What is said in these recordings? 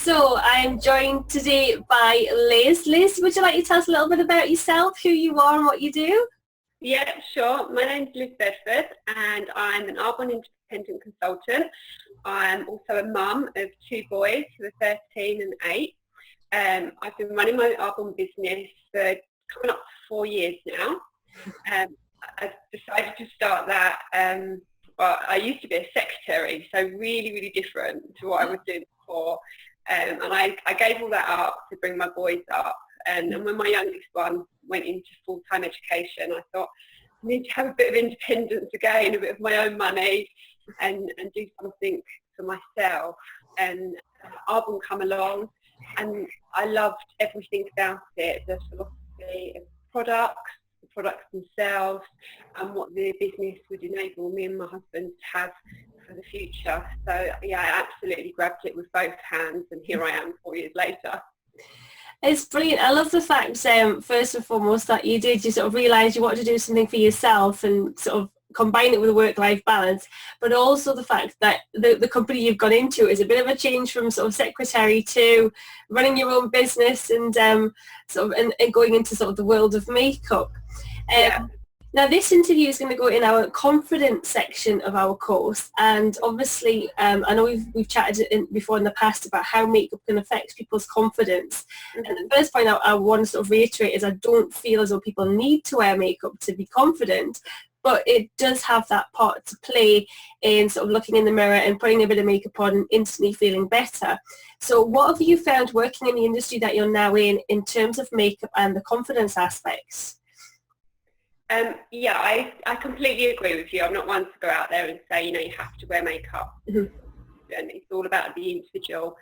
So I'm joined today by Liz. Liz, would you like to tell us a little bit about yourself, who you are and what you do? Yeah, sure. My name's Liz Bedford and I'm an Arbonne independent consultant. I'm also a mum of two boys who are 13 and 8. I've been running my Arbonne business for coming up to 4 years now. I've decided to start that. Well, I used to be a secretary, so really, really different to what I was doing before. And I gave all that up to bring my boys up. And when my youngest one went into full-time education, I thought, I need to have a bit of independence again, a bit of my own money, and do something for myself. And Arbonne come along, and I loved everything about it, the philosophy of the products themselves, and what the business would enable me and my husband to have for the future. So yeah, I absolutely grabbed it with both hands, and here I am 4 years later. It's brilliant. I love the fact, first and foremost, that you sort of realise you wanted to do something for yourself and sort of combine it with a work-life balance, but also the fact that the company you've gone into is a bit of a change from sort of secretary to running your own business and and going into sort of the world of makeup. Yeah. Now, this interview is going to go in our confidence section of our course, and obviously I know we've chatted before in the past about how makeup can affect people's confidence. Mm-hmm. And the first point I want to sort of reiterate is I don't feel as though people need to wear makeup to be confident, but it does have that part to play in sort of looking in the mirror and putting a bit of makeup on and instantly feeling better. So what have you found working in the industry that you're now in terms of makeup and the confidence aspects? Yeah, I completely agree with you. I'm not one to go out there and say, you have to wear makeup. Mm-hmm. And it's all about the individual.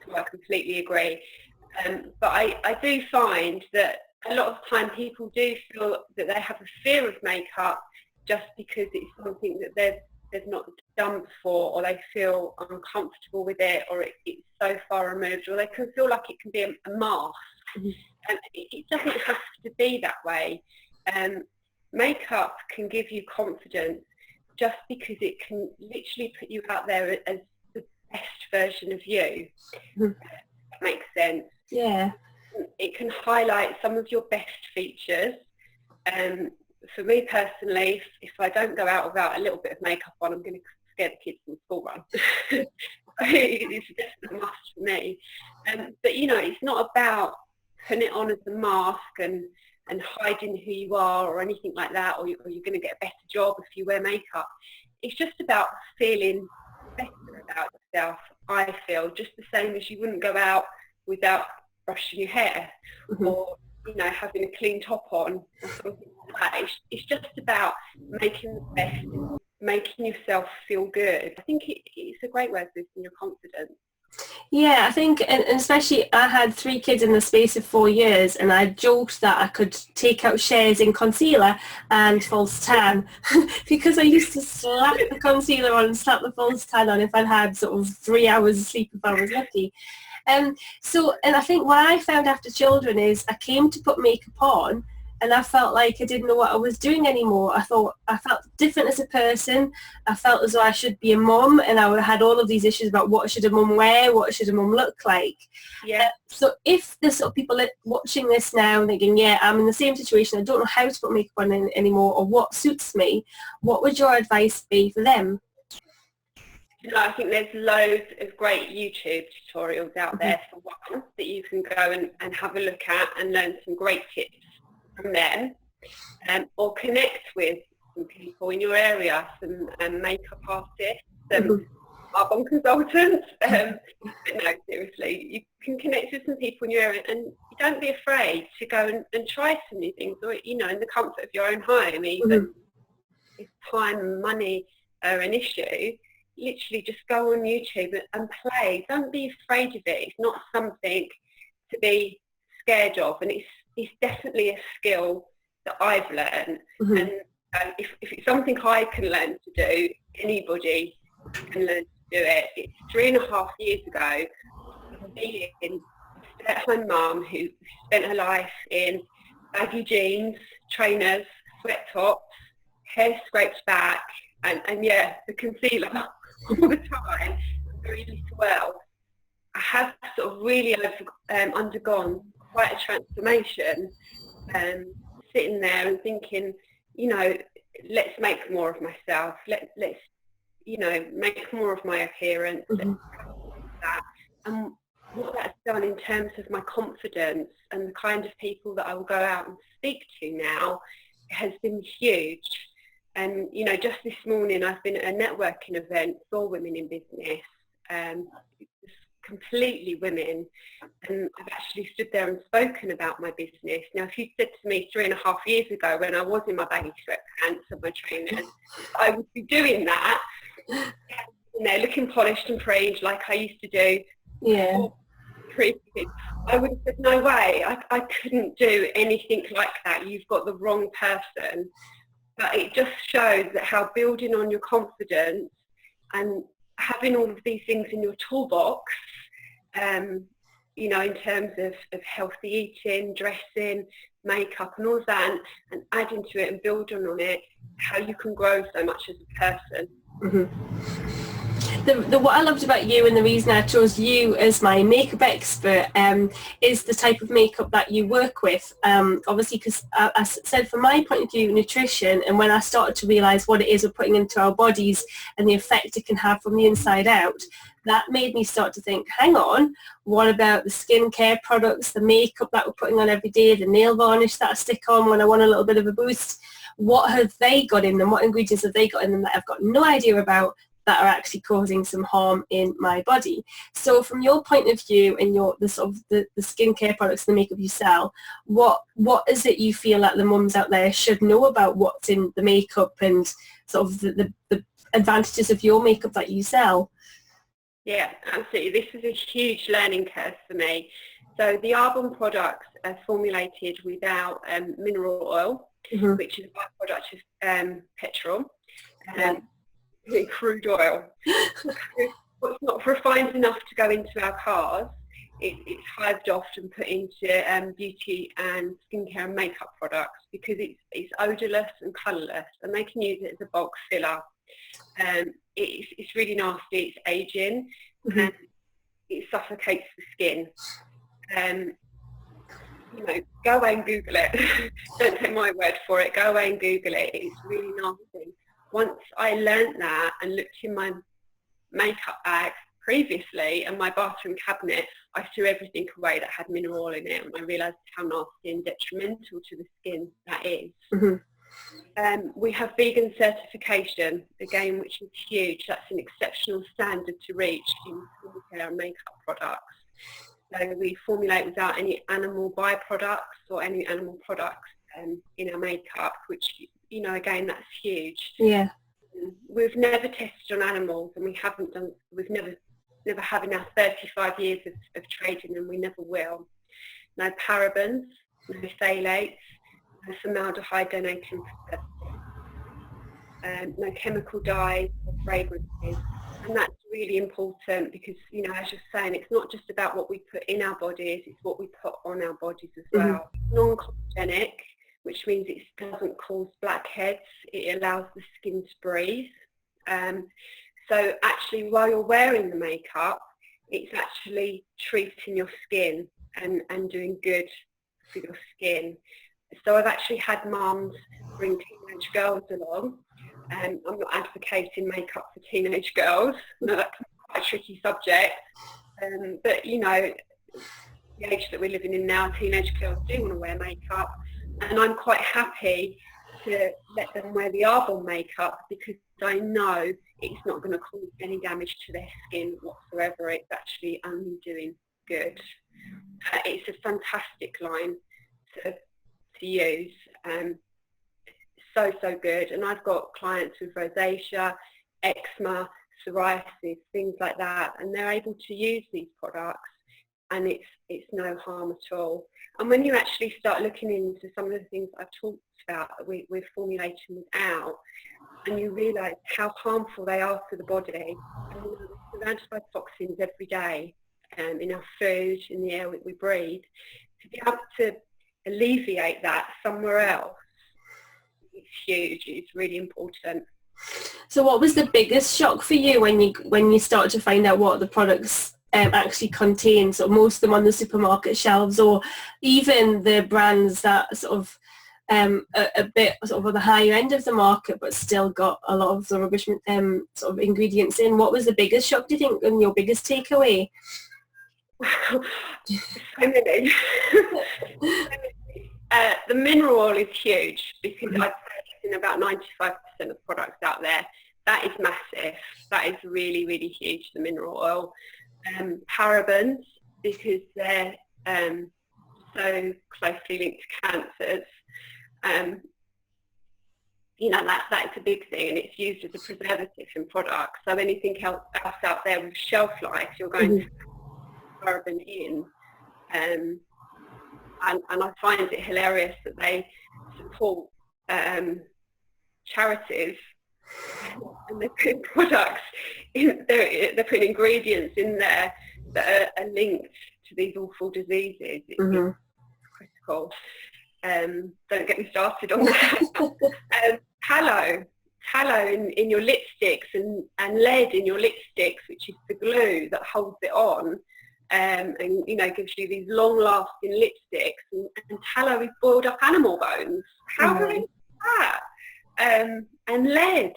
So I completely agree. But I do find that a lot of time people do feel that they have a fear of makeup just because it's something that they've not done before, or they feel uncomfortable with it, or it's so far removed, or they can feel like it can be a mask. Mm-hmm. And it doesn't have to be that way. Makeup can give you confidence just because it can literally put you out there as the best version of you. Mm-hmm. That makes sense. Yeah. It can highlight some of your best features. For me personally, if I don't go out without a little bit of makeup on, I'm going to scare the kids from the school run. It's just a must for me. But it's not about putting it on as a mask and hiding who you are or anything like that, or you're going to get a better job if you wear makeup. It's just about feeling better about yourself, I feel, just the same as you wouldn't go out without brushing your hair. Mm-hmm. Or having a clean top on or something like that. It's just about making the best, making yourself feel good. I think it's a great way of boosting your confidence. Yeah, I think, and especially I had 3 kids in the space of 4 years, and I joked that I could take out shares in concealer and false tan because I used to slap the concealer on and slap the false tan on if I'd had sort of 3 hours of sleep if I was lucky. And I think what I found after children is I came to put makeup on and I felt like I didn't know what I was doing anymore. I felt different as a person. I felt as though I should be a mum, and I had all of these issues about what should a mum wear, what should a mum look like. Yeah. So if there's sort of people watching this now and thinking, yeah, I'm in the same situation, I don't know how to put makeup on anymore or what suits me, what would your advice be for them? I think there's loads of great YouTube tutorials out there for one that you can go and have a look at and learn some great tips from them, or connect with some people in your area, some makeup artists, some Arbonne consultants. But no, seriously, you can connect with some people in your area, and don't be afraid to go and try some new things, or in the comfort of your own home, even if time and money are an issue. Literally just go on YouTube and play. Don't be afraid of it. It's not something to be scared of, and it's definitely a skill that I've learned. Mm-hmm. And if it's something I can learn to do, anybody can learn to do it. It's 3.5 years ago, being a stay-at-home mum who spent her life in baggy jeans, trainers, sweat tops, hair scraped back, and the concealer all the time, very little else. I have sort of really undergone quite a transformation, sitting there and thinking, you know, let's make more of myself. Let's you know, make more of my appearance. Mm-hmm. That. And what that's done in terms of my confidence and the kind of people that I will go out and speak to now has been huge. And, you know, just this morning I've been at a networking event for women in business, completely women, and I've actually stood there and spoken about my business. Now, if you said to me 3.5 years ago when I was in my baggy sweatpants and my trainers, I would be doing that, you know, looking polished and pretty like I used to do. Yeah. I would have said, no way, I couldn't do anything like that. You've got the wrong person. But it just shows that how building on your confidence and having all of these things in your toolbox, you know, in terms of healthy eating, dressing, makeup and all of that, and adding to it and building on it, how you can grow so much as a person. Mm-hmm. What I loved about you, and the reason I chose you as my makeup expert, is the type of makeup that you work with. Obviously, because I said from my point of view, nutrition, and when I started to realise what it is we're putting into our bodies and the effect it can have from the inside out, that made me start to think, hang on, what about the skincare products, the makeup that we're putting on every day, the nail varnish that I stick on when I want a little bit of a boost? What have they got in them? What ingredients have they got in them that I've got no idea about, that are actually causing some harm in my body? So from your point of view and the skincare products, the makeup you sell, what is it you feel like the mums out there should know about what's in the makeup and sort of the advantages of your makeup that you sell? Yeah, absolutely. This is a huge learning curve for me. So the Arbonne products are formulated without mineral oil, mm-hmm. which is a byproduct of petrol. Crude oil. What's not refined enough to go into our cars, it's hived off and put into beauty and skincare and makeup products because it's odourless and colourless, and they can use it as a bulk filler. It's really nasty. It's aging, mm-hmm. and it suffocates the skin. You know, go away and Google it. Don't take my word for it. Go away and Google it. It's really nasty. Once I learnt that and looked in my makeup bag previously and my bathroom cabinet, I threw everything away that had mineral oil in it, and I realised how nasty and detrimental to the skin that is. Mm-hmm. We have vegan certification, again, which is huge. That's an exceptional standard to reach in skincare and makeup products. So we formulate without any animal byproducts or any animal products in our makeup, which, you know, again, that's huge. Yeah. We've never tested on animals, and we've never have in our 35 years of trading, and we never will. No parabens, no phthalates, no formaldehyde donating no chemical dyes or fragrances. And that's really important because, you know, as you're saying, it's not just about what we put in our bodies, it's what we put on our bodies as well. Mm-hmm. Non-comedogenic, which means it doesn't cause blackheads. It allows the skin to breathe. So actually, while you're wearing the makeup, it's actually treating your skin and doing good for your skin. So I've actually had mums bring teenage girls along. I'm not advocating makeup for teenage girls. No, that's quite a tricky subject. But, you know, the age that we're living in now, teenage girls do want to wear makeup. And I'm quite happy to let them wear the Arbonne makeup because I know it's not going to cause any damage to their skin whatsoever. It's actually only doing good. It's a fantastic line to use. So good. And I've got clients with rosacea, eczema, psoriasis, things like that, and they're able to use these products, and it's no harm at all. And when you actually start looking into some of the things I've talked about that we're formulating without, and you realise how harmful they are to the body, and we're surrounded by toxins every day in our food, in the air we breathe, to be able to alleviate that somewhere else, it's huge. It's really important. So what was the biggest shock for you when you started to find out what the products actually contain sort of most of them on the supermarket shelves, or even the brands that sort of a bit sort of on the higher end of the market, but still got a lot of the rubbish sort of ingredients in. What was the biggest shock, do you think, and your biggest takeaway? So many. The mineral oil is huge, because I'd say it's in about 95% of products out there. That is massive. That is really, really huge, the mineral oil. Parabens, because they're so closely linked to cancers. You know, that's a big thing, and it's used as a preservative in products. So anything else out there with shelf life, you're going to paraben in. And I find it hilarious that they support charities, and they're putting products in, they're putting ingredients in there that are linked to these awful diseases. It's critical. Don't get me started on that. Tallow in your lipsticks, and lead in your lipsticks, which is the glue that holds it on, and you know, gives you these long-lasting lipsticks. And tallow is boiled up animal bones. How do is that? And lead.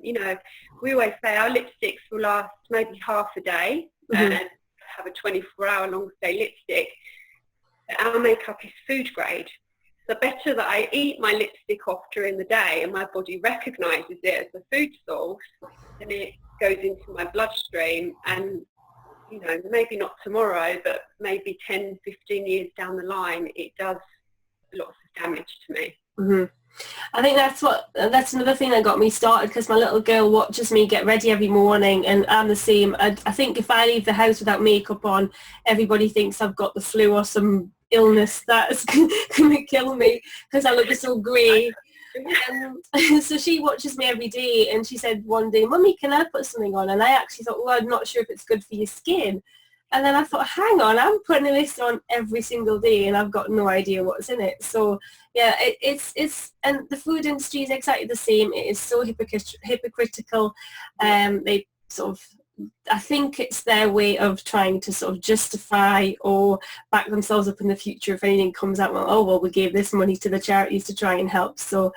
You know, we always say our lipsticks will last maybe half a day, and have a 24-hour long stay lipstick. Our makeup is food grade. So better that I eat my lipstick off during the day and my body recognises it as a food source, and it goes into my bloodstream, and you know, maybe not tomorrow, but maybe 10, 15 years down the line, it does lots of damage to me. I think that's another thing that got me started, because my little girl watches me get ready every morning, and I'm the same. I think if I leave the house without makeup on, everybody thinks I've got the flu or some illness that's going to kill me, because I look so grey. So she watches me every day, and she said one day, "Mummy, can I put something on?" And I actually thought, well, I'm not sure if it's good for your skin. And then I thought, hang on, I'm putting this on every single day and I've got no idea what's in it. So yeah, it's and the food industry is exactly the same. It is so hypocritical. They sort of, I think it's their way of trying to sort of justify or back themselves up in the future if anything comes out, well, oh, well, we gave this money to the charities to try and help. So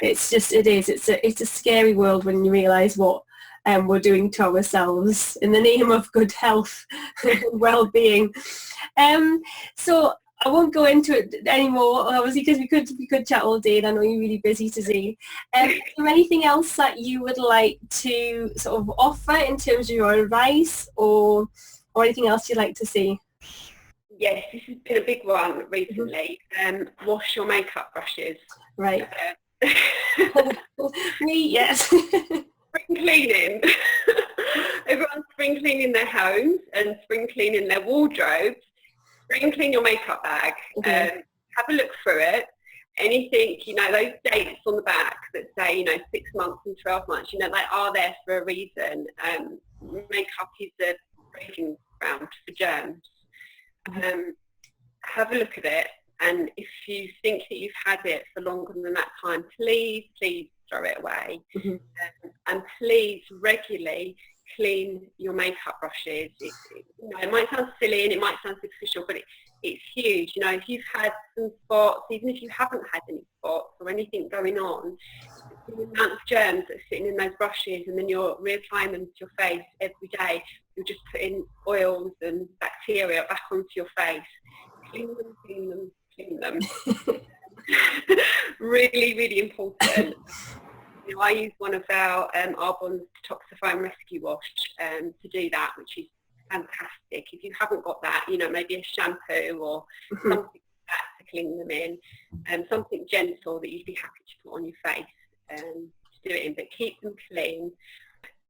it's a scary world when you realise what we're doing to ourselves in the name of good health and well-being. So I won't go into it anymore, obviously, because we could chat all day, and I know you're really busy today. Is there anything else that you would like to sort of offer in terms of your advice, or anything else you'd like to say? Yes, this has been a big one recently. Wash your makeup brushes. Right. Me, yes. Spring cleaning. Everyone's spring cleaning their homes and spring cleaning their wardrobes. Spring clean your makeup bag. Have a look through it. Anything, you know, those dates on the back that say, you know, 6 months and 12 months, you know, they are there for a reason. Makeup is a breeding ground for germs. Have a look at it, and if you think that you've had it for longer than that time, please throw it away. And please regularly clean your makeup brushes. You know, it might sound silly and it might sound superficial, but it's huge. You know, if you've had some spots, even if you haven't had any spots or anything going on, the amount of germs that are sitting in those brushes, and then you're reapplying them to your face every day, you're just putting oils and bacteria back onto your face. Clean them. Really, really important. You know, I use one of our Arbonne's Detoxifying Rescue Wash to do that, which is fantastic. If you haven't got that, you know, maybe a shampoo or something like that to clean them in, something gentle that you'd be happy to put on your face to do it in, but keep them clean.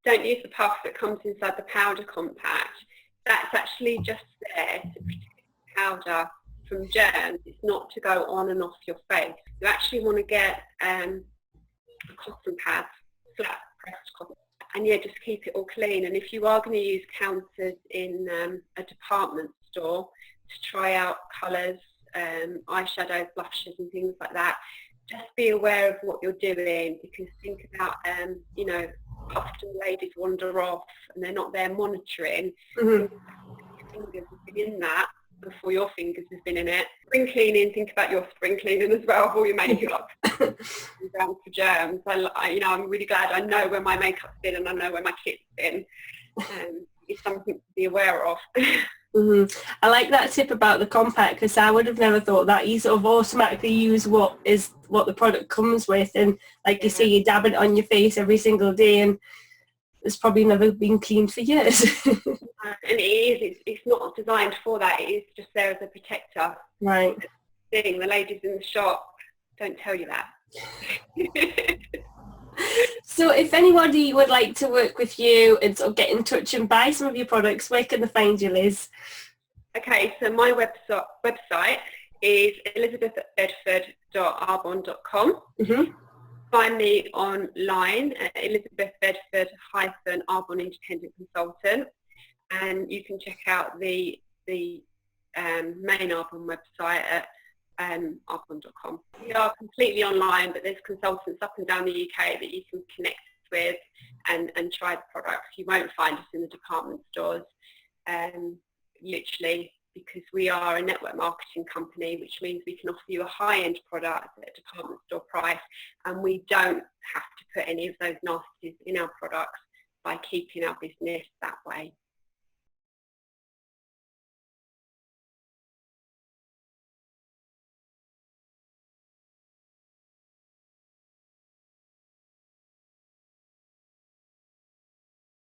Don't use the puff that comes inside the powder compact. That's actually just there to protect the powder from germs. It's not to go on and off your face. You actually want to get a cotton pad, flat pressed cotton, and yeah, just keep it all clean. And if you are going to use counters in a department store to try out colours, eyeshadow, blushes and things like that, just be aware of what you're doing, because think about, you know, often ladies wander off and they're not there monitoring. Mm-hmm. Your fingers have been in that before your fingers have been in it. Spring cleaning, think about your spring cleaning as well, all your makeup. Down for germs. I'm really glad I know where my makeup's been and I know where my kit's been. It's something to be aware of. Mm-hmm. I like that tip about the compact, because I would have never thought that. You sort of automatically use what the product comes with, and like you say, you dab it on your face every single day, and it's probably never been cleaned for years. And it's not designed for that. It is just there as a protector. Right. The ladies in the shop don't tell you that. So if anybody would like to work with you and sort of get in touch and buy some of your products, where can they find you, Liz? Okay, so my website is elizabethbedford.arbonne.com. Mm-hmm. Find me online at Elizabeth Bedford-Arbonne Independent Consultant, and you can check out the main Arbonne website at arbonne.com. We are completely online, but there's consultants up and down the UK that you can connect with and try the products. You won't find us in the department stores, literally, because we are a network marketing company, which means we can offer you a high-end product at a department store price, and we don't have to put any of those nasties in our products by keeping our business that way.